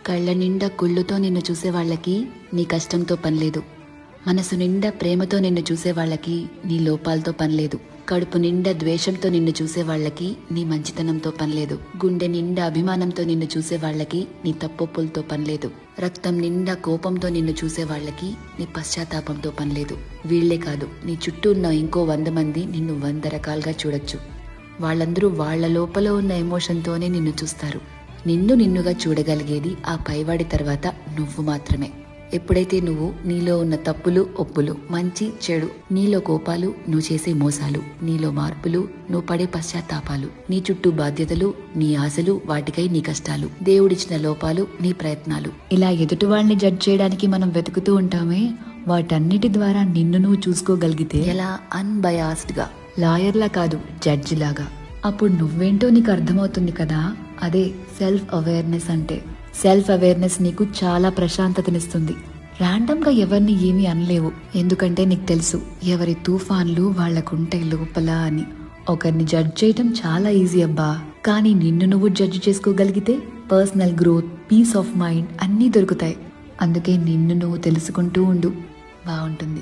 కళ్ళ నిండా కుళ్ళుతో నిన్ను చూసే వాళ్ళకి నీ కష్టంతో పనిలేదు. మనసు నిండా ప్రేమతో నిన్ను చూసే వాళ్ళకి నీ లోపాలతో పనిలేదు. కడుపు నిండా ద్వేషంతో నిన్ను చూసే వాళ్ళకి నీ మంచితనంతో పనిలేదు. గుండె నిండా అభిమానంతో నిన్ను చూసే వాళ్ళకి నీ తప్పొప్పులతో పనిలేదు. రక్తం నిండా కోపంతో నిన్ను చూసే వాళ్ళకి నీ పశ్చాత్తాపంతో పనిలేదు. వీళ్లే కాదు, నీ చుట్టూ ఉన్న ఇంకో 100 మంది నిన్ను 100 రకాలుగా చూడొచ్చు. వాళ్ళందరూ వాళ్ల లోపల ఉన్న ఎమోషన్తోనే నిన్ను చూస్తారు. నిన్ను నిన్నుగా చూడగలిగేది ఆ పైవాడి తర్వాత నువ్వు మాత్రమే. ఎప్పుడైతే నువ్వు నీలో ఉన్న తప్పులు ఒప్పులు, మంచి చెడు, నీలో కోపాలు, నువ్వు చేసే మోసాలు, నీలో మార్పులు, నువ్వు పడే పశ్చాత్తాపాలు, నీ చుట్టూ బాధ్యతలు, నీ ఆశలు, వాటికై నీ కష్టాలు, దేవుడిచ్చిన లోపాలు, నీ ప్రయత్నాలు, ఇలా ఎదుటి వాళ్ళని జడ్జ్ చేయడానికి మనం వెతుకుతూ ఉంటామే, వాటన్నిటి ద్వారా నిన్ను నువ్వు చూసుకోగలిగితే ఎలా అన్బయాస్డ్ గా, లాయర్లా కాదు జడ్జి లాగా, అప్పుడు నువ్వేంటో నీకు అర్థమవుతుంది కదా. అదే సెల్ఫ్ అవేర్నెస్ అంటే. సెల్ఫ్ అవేర్నెస్ నీకు చాలా ప్రశాంతతనిస్తుంది. ర్యాండమ్గా ఎవరిని ఏమీ అనలేవు, ఎందుకంటే నీకు తెలుసు ఎవరి తుఫాన్లు వాళ్లకుంటాయి లోపల అని. ఒకరిని జడ్జ్ చేయటం చాలా ఈజీ అబ్బా, కానీ నిన్ను నువ్వు జడ్జ్ చేసుకోగలిగితే personal growth, peace of mind అన్నీ దొరుకుతాయి. అందుకే నిన్ను నువ్వు తెలుసుకుంటూ ఉండు, బాగుంటుంది.